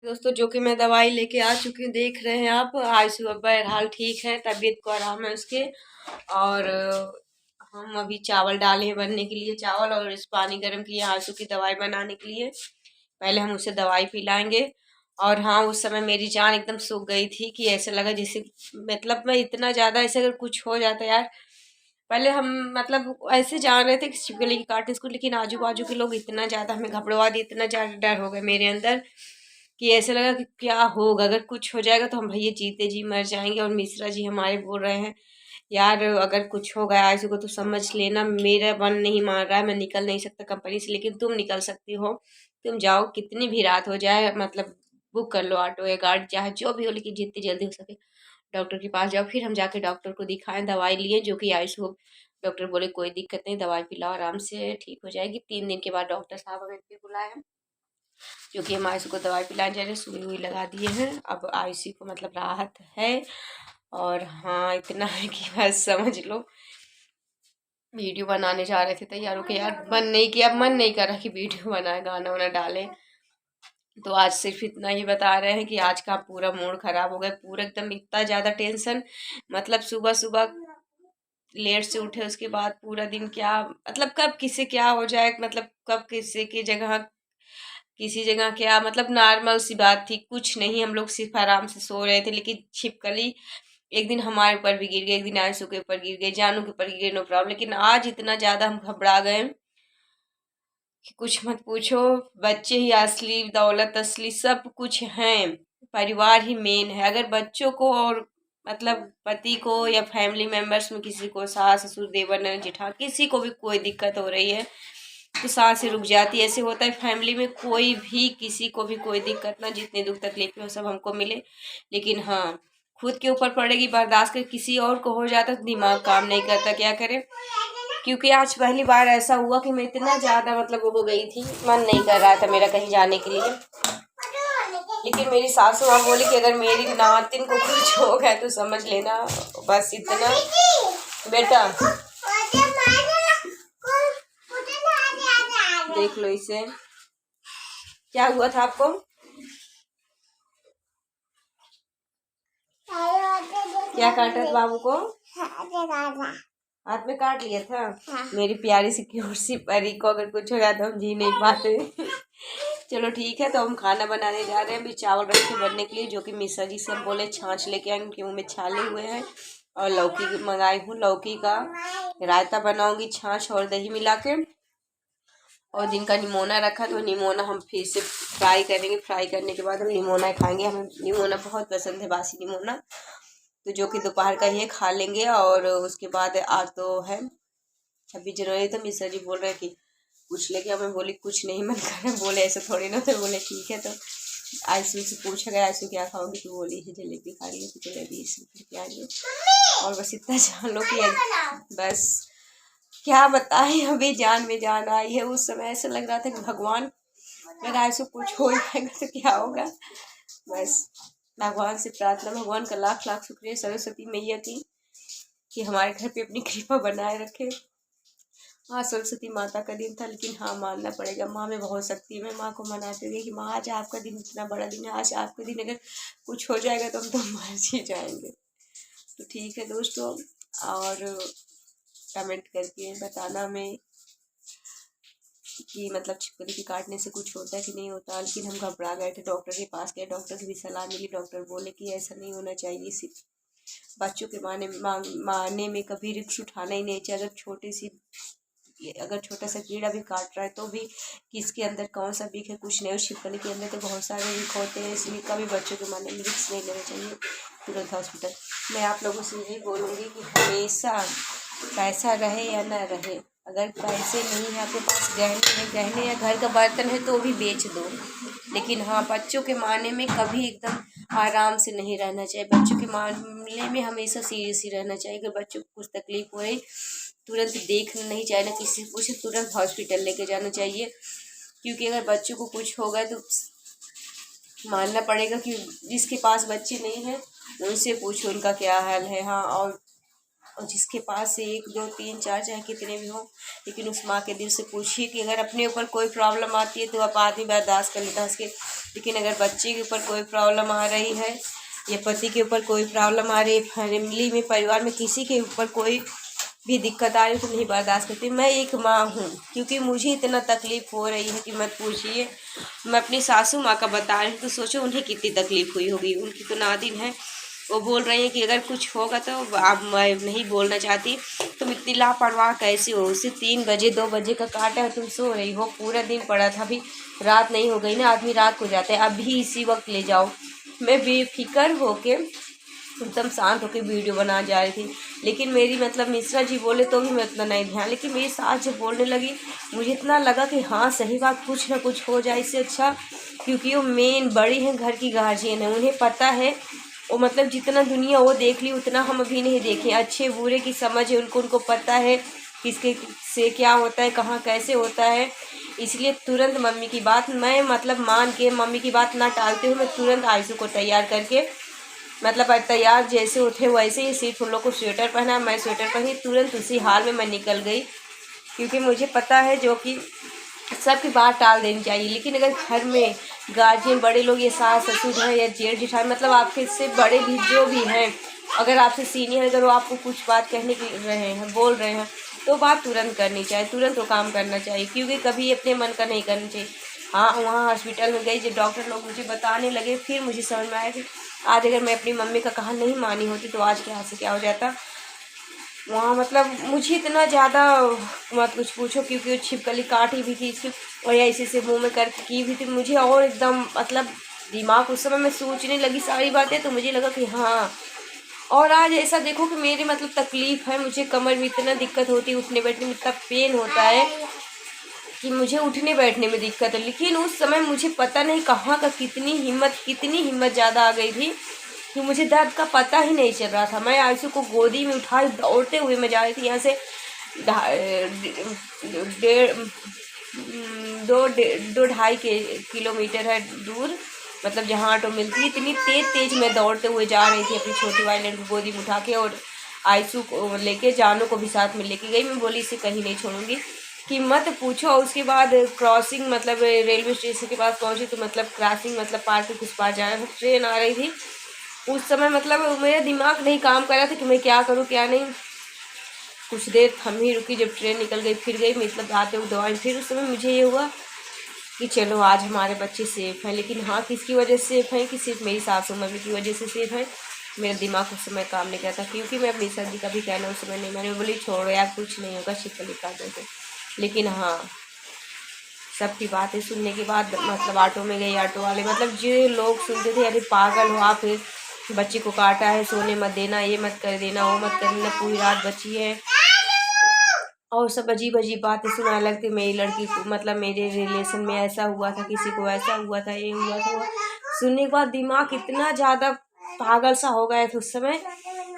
दोस्तों जो कि मैं दवाई लेके आ चुकी हूँ, देख रहे हैं आप। आयशु अब बहरहाल ठीक है, तबीयत को आराम है उसके। और हम अभी चावल डाले हैं बनने के लिए, चावल और इस पानी गर्म किए आयशु की दवाई बनाने के लिए। पहले हम उसे दवाई पिलाएंगे। और हाँ, उस समय मेरी जान एकदम सूख गई थी कि ऐसा लगा जैसे, मतलब मैं इतना ज़्यादा ऐसे अगर कुछ हो जाता यार। पहले हम मतलब ऐसे जान रहे थे कि छिपकली की काटने इसको, लेकिन आजू बाजू के लोग इतना ज़्यादा हमें घबरावा दिए, इतना ज़्यादा डर हो गया मेरे अंदर कि ऐसा लगा कि क्या होगा, अगर कुछ हो जाएगा तो हम भैया जीते जी मर जाएंगे। और मिश्रा जी हमारे बोल रहे हैं यार अगर कुछ हो गया आयशु को तो समझ लेना, मेरा मन नहीं मान रहा है, मैं निकल नहीं सकता कंपनी से, लेकिन तुम निकल सकती हो। तुम जाओ, कितनी भी रात हो जाए, मतलब बुक कर लो ऑटो या गाड़ी, चाहे जो भी हो, लेकिन जितनी जल्दी हो सके डॉक्टर के पास जाओ। फिर हम जाके डॉक्टर को दिखाएं, दवाई लिए जो कि आयशु। डॉक्टर बोले कोई दिक्कत नहीं, दवाई पिलाओ आराम से ठीक हो जाएगी। 3 दिन के बाद डॉक्टर साहब हमें फिर बुलाए हैं, क्योंकि हम आयशु को दवाई पिलाने जा रहे हैं, सुई हुई लगा दिए हैं। अब आयशु को मतलब राहत है। और हाँ, इतना है कि बस समझ लो। वीडियो बनाने जा रहे थे तैयार होके, यार मन नहीं किया, अब मन नहीं कर रहा कि वीडियो बनाए, गाना वाना डाले। तो आज सिर्फ इतना ही बता रहे हैं कि आज का पूरा मूड खराब हो गया, पूरा एकदम इतना ज़्यादा टेंशन। मतलब सुबह सुबह लेट से उठे, उसके बाद पूरा दिन क्या, मतलब कब किसे क्या हो जाए, मतलब कब किसी की जगह किसी जगह क्या, मतलब नॉर्मल सी बात थी, कुछ नहीं। हम लोग सिर्फ आराम से सो रहे थे, लेकिन छिपकली एक दिन हमारे ऊपर भी गिर गई, एक दिन आयशु के ऊपर गिर गई, जानू के ऊपर गिर गई, नो प्रॉब्लम। लेकिन आज इतना ज़्यादा हम घबरा गए कि कुछ मत पूछो। बच्चे ही असली दौलत, असली सब कुछ हैं। परिवार ही मेन है। अगर बच्चों को और मतलब पति को या फैमिली मेंबर्स में किसी को, सास ससुर देवर ननद जेठा, किसी को भी कोई दिक्कत हो रही है तो सांसें रुक जाती है। ऐसे होता है फैमिली में, कोई भी किसी को भी कोई दिक्कत ना, जितनी दुख तकलीफ हो सब हमको मिले, लेकिन हाँ खुद के ऊपर पड़ेगी बर्दाश्त कर। किसी और को हो जाता तो दिमाग काम नहीं करता, क्या करे। क्योंकि आज पहली बार ऐसा हुआ कि मैं इतना ज़्यादा मतलब हो गई थी, मन नहीं कर रहा था मेरा कहीं जाने के लिए। लेकिन मेरी सासू माँ बोली कि अगर मेरी नातिन को कुछ हो गया तो समझ लेना, बस इतना। बेटा देख लो इसे, क्या हुआ था आपको? क्या काटा था बाबू को? हाथ में काट लिया था। हाँ। मेरी प्यारी सी क्यूट सी परी को अगर कुछ हो जाता तो हम जी नहीं पाते। चलो ठीक है, तो हम खाना बनाने जा रहे हैं। अभी चावल रखे बनने के लिए, जो कि मिश्रा जी से हम बोले छाछ लेके आएंगे, उनके मुँह में छाले हुए हैं। और लौकी मंगाई हूँ, लौकी का रायता बनाऊंगी छाछ और दही मिला के। और जिनका निमोना रखा तो निमोना हम फिर से फ्राई करेंगे, फ्राई करने के बाद हम निमोना खाएंगे। हमें निमोना बहुत पसंद है, बासी निमोना, तो जो कि दोपहर का ही खा लेंगे। और उसके बाद आज तो है 26 जनवरी, तो मिश्रा जी बोल रहे हैं कि कुछ लेके, हमें बोली कुछ नहीं मन कर रहा। बोले ऐसे थोड़ी ना, तो बोले ठीक है। तो आयशु से पूछा गया आयशु क्या खाओगी, तो बोली है जलेबी खा रही है, तो जलेबी प्याज। और बस इतना जान लो कि बस क्या बताएं, अभी जान में जान आई है। उस समय ऐसा लग रहा था कि भगवान, अगर आयशु कुछ हो जाएगा तो क्या होगा। बस भगवान से प्रार्थना, भगवान का लाख लाख शुक्रिया सरस्वती मैया की कि हमारे घर पे अपनी कृपा बनाए रखे। हाँ, सरस्वती माता का दिन था, लेकिन हाँ मानना पड़ेगा, माँ में बहुत शक्ति है। मैं माँ को मनाते हुए कि माँ आज आपका दिन इतना बड़ा दिन है, आज आपका दिन अगर कुछ हो जाएगा तो हम तो मर ही जाएंगे। तो ठीक है दोस्तों, और कमेंट करके बताना हमें कि मतलब छिपकली के काटने से कुछ होता है कि नहीं होता। लेकिन हम घबरा गए थे, डॉक्टर के पास गए, डॉक्टर की भी सलाह मिली। डॉक्टर बोले कि ऐसा नहीं होना चाहिए, सिर्फ बच्चों के मारने में कभी रिस्क उठाना ही नहीं चाहिए। अगर छोटा सा कीड़ा भी काट रहा है तो भी किसके अंदर कौन सा बिख है कुछ नहीं, उस छिपकली के अंदर तो बहुत सारे बिख होते हैं, इसलिए कभी बच्चों के मारने में रिस्क नहीं लेना चाहिए, तुरंत हॉस्पिटल। मैं आप लोगों से यही बोलूँगी कि हमेशा पैसा रहे या ना रहे, अगर पैसे नहीं है आपके पास, गहने या घर का बर्तन है तो भी बेच दो, लेकिन हाँ बच्चों के मारने में कभी एकदम आराम से नहीं रहना चाहिए। बच्चों के मामले में हमेशा सीरियस ही रहना चाहिए। अगर बच्चों को कुछ तकलीफ हो रही, तुरंत देखना नहीं चाहिए, ना किसी को कुछ, तुरंत हॉस्पिटल लेके जाना चाहिए। क्योंकि अगर बच्चों को कुछ होगा तो मानना पड़ेगा कि जिसके पास बच्चे नहीं हैं उनसे पूछो उनका क्या हाल है। हाँ, और जिसके पास 1 2 3 4 चाहे कितने भी हो, लेकिन उस माँ के दिल से पूछिए कि अगर अपने ऊपर कोई प्रॉब्लम आती है तो आप आदमी बर्दाश्त कर लेता है उसके, लेकिन अगर बच्चे के ऊपर कोई प्रॉब्लम आ रही है या पति के ऊपर कोई प्रॉब्लम आ रही है, फैमिली में परिवार में किसी के ऊपर कोई भी दिक्कत आ रही तो नहीं बर्दाश्त करती। मैं एक माँ हूँ, क्योंकि मुझे इतना तकलीफ़ हो रही है कि मत पूछिए। मैं अपनी सासू माँ का बता रही हूँ तो सोचो उन्हें कितनी तकलीफ़ हुई होगी। उनकी तो नादिन है, वो बोल रही हैं कि अगर कुछ होगा तो अब मैं नहीं बोलना चाहती। तुम इतनी लापरवाह कैसे हो? उसे 3 बजे 2 बजे का काटा है, तुम सो रही हो, पूरा दिन पड़ा था, अभी रात नहीं हो गई ना, आदमी रात को जाता है, अभी इसी वक्त ले जाओ। मैं बेफिक्र होके एकदम शांत होकर वीडियो बना जा रही थी, लेकिन मेरी मतलब मिश्रा जी बोले तो भी मैं इतना नहीं ध्यान, लेकिन मेरी सास जब बोलने लगी मुझे इतना लगा कि हाँ सही बात, कुछ ना कुछ हो जाए इससे अच्छा, क्योंकि वो मेन बड़ी हैं, घर की गार्जियन है, उन्हें पता है। वो मतलब जितना दुनिया वो देख ली उतना हम अभी नहीं देखें, अच्छे बुरे की समझ है उनको, उनको पता है किसके से क्या होता है, कहाँ कैसे होता है। इसलिए तुरंत मम्मी की बात मैं मतलब मान के, मम्मी की बात ना टालते हुए मैं तुरंत आयशु को तैयार करके मतलब तैयार जैसे उठे वैसे ही, सिर्फ उन लोग को स्वेटर पहना, मैं स्वेटर पहनी, तुरंत उसी हाल में मैं निकल गई। क्योंकि मुझे पता है जो कि सबकी बात टाल देनी चाहिए, लेकिन अगर घर में गार्जियन बड़े लोग, ये सास ससुर हैं या जेठ जेठानी, मतलब आपके से बड़े भी जो भी हैं, अगर आपसे सीनियर, अगर वो आपको कुछ बात कहने के रहे हैं, बोल रहे हैं, तो बात तुरंत करनी चाहिए, तुरंत वो काम करना चाहिए, क्योंकि कभी अपने मन का नहीं करना चाहिए। हाँ, वहाँ हॉस्पिटल में गई, जब डॉक्टर लोग मुझे बताने लगे फिर मुझे समझ में आया कि आज अगर मैं अपनी मम्मी का कहा नहीं मानी होती तो आज क्या से क्या हो जाता। वहाँ मतलब मुझे इतना ज़्यादा मत कुछ पूछो, क्योंकि वो छिपकली काटी भी थी इसकी, और या इसी से मुंह में करके की भी थी, मुझे और एकदम मतलब दिमाग उस समय मैं सोचने लगी सारी बातें, तो मुझे लगा कि हाँ। और आज ऐसा देखो कि मेरी मतलब तकलीफ़ है, मुझे कमर में इतना दिक्कत होती है, उठने बैठने में इतना पेन होता है कि मुझे उठने बैठने में दिक्कत है, लेकिन उस समय मुझे पता नहीं कहाँ का कितनी हिम्मत ज़्यादा आ गई थी कि मुझे दर्द का पता ही नहीं चल रहा था। मैं आयशु को गोदी में उठाई दौड़ते हुए मैं जा रही थी, यहाँ से डेढ़ दो ढाई के किलोमीटर है दूर, मतलब जहाँ ऑटो मिलती है, इतनी तेज मैं दौड़ते हुए जा रही थी अपनी छोटी वाली लड़की को गोदी में उठा के, और आयशु को लेके, जानू को भी साथ में लेके गई। मैं बोली इसे कहीं नहीं छोड़ूंगी कि मत पूछो। उसके बाद क्रॉसिंग मतलब रेलवे स्टेशन के पास पहुंची तो मतलब क्रॉसिंग मतलब पार के कुछ पार जाना था, ट्रेन आ रही थी। उस समय मतलब मेरा दिमाग नहीं काम कर रहा था कि मैं क्या करूं क्या नहीं। कुछ देर थम ही रुकी, जब ट्रेन निकल गई फिर गई, मतलब आते हुए दौड़ाई। फिर उस समय मुझे ये हुआ कि चलो आज हमारे बच्चे सेफ़ हैं, लेकिन हाँ किसकी वजह से सेफ़ हैं कि सिर्फ मेरी सासू मम्मी की वजह से सेफ़ है। मेरा दिमाग उस समय काम नहीं करता, क्योंकि मैं अपनी सर्दी का भी कहना उस समय नहीं, मैंने बोली छोड़ो यार कुछ नहीं होगा, छिपकली काट देते। लेकिन हाँ, सबकी बातें सुनने के बाद मतलब ऑटो में गई, ऑटो वाले मतलब जो लोग सुनते थे अरे पागल हो आप, बच्चे को काटा है, सोने मत देना, ये मत कर देना, वो मत कर देना, पूरी रात बची है, और सब अजीब अजीब बातें सुनाने लगती। मेरी लड़की को मतलब मेरे रिलेशन में ऐसा हुआ था, किसी को ऐसा हुआ था, ये हुआ था, सुनने के बाद दिमाग इतना ज़्यादा पागल सा हो गया था उस समय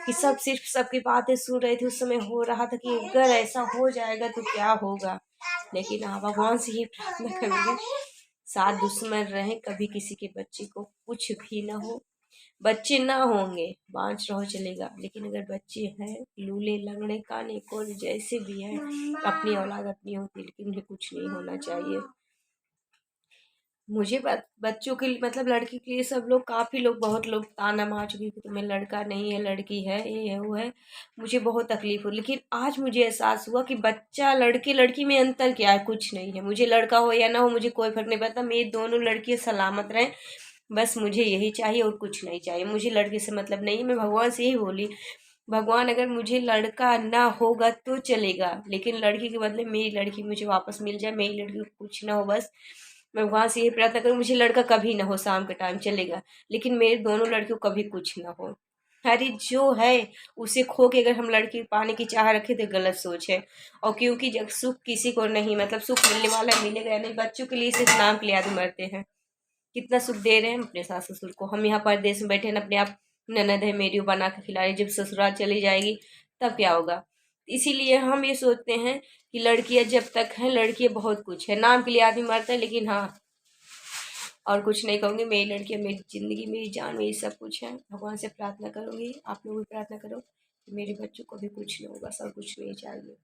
कि सब सिर्फ सबकी बातें सुन रहे थे। उस समय हो रहा था कि अगर ऐसा हो जाएगा तो क्या होगा, लेकिन हाँ भगवान से ये प्रार्थना करूँगी साथ दुश्मन रहे, कभी किसी के बच्चे को कुछ भी ना हो। बच्चे ना होंगे बाँच रहो चलेगा, लेकिन अगर बच्चे हैं लूले लंगड़े काने को जैसे भी हैं, अपनी औलाद अपनी होती है, लेकिन उन्हें कुछ नहीं होना चाहिए। मुझे बच्चों के लिए मतलब लड़की के लिए सब लोग काफ़ी लोग बहुत लोग ताना मार चुके कि तुम्हें लड़का नहीं है लड़की है, ये है वो है। मुझे बहुत तकलीफ हो, लेकिन आज मुझे एहसास हुआ कि बच्चा लड़के लड़की में अंतर क्या है, कुछ नहीं है। मुझे लड़का हो या ना हो मुझे कोई फर्क नहीं पड़ता, मेरी दोनों लड़कियां सलामत रहें, बस मुझे यही चाहिए और कुछ नहीं चाहिए। मुझे लड़के से मतलब नहीं, मैं भगवान से यही बोली, भगवान अगर मुझे लड़का ना होगा तो चलेगा, लेकिन लड़की के बदले मेरी लड़की मुझे वापस मिल जाए, मेरी लड़की को कुछ ना हो, बस मैं भगवान से ये प्रार्थना करूँ मुझे लड़का कभी ना हो, शाम के टाइम चलेगा, लेकिन मेरे दोनों लड़कियों को कभी कुछ ना हो। अरे जो है उसे खो के अगर हम लड़की पाने की चाह रखे तो गलत सोच है। और क्योंकि जब सुख किसी को नहीं मतलब सुख मिलने वाला मिलेगा नहीं, बच्चों के लिए सिर्फ नाम के लिए आदमी मरते हैं। कितना सुख दे रहे हैं हम अपने सास ससुर को, हम यहाँ परदेश में बैठे हैं, अपने आप ननद है मेरी बना के खिला रही, जब ससुराल चली जाएगी तब क्या होगा। इसीलिए हम ये सोचते हैं कि लड़कियां जब तक हैं, लड़कियां बहुत कुछ है, नाम के लिए आदमी मरता है, लेकिन हाँ और कुछ नहीं कहूँगी। मेरी लड़कियां मेरी ज़िंदगी मेरी जान मेरी सब कुछ है। भगवान से प्रार्थना करूँगी, आप लोग भी प्रार्थना करो कि मेरे बच्चों को भी कुछ नहीं होगा, सब कुछ नहीं चाहिए।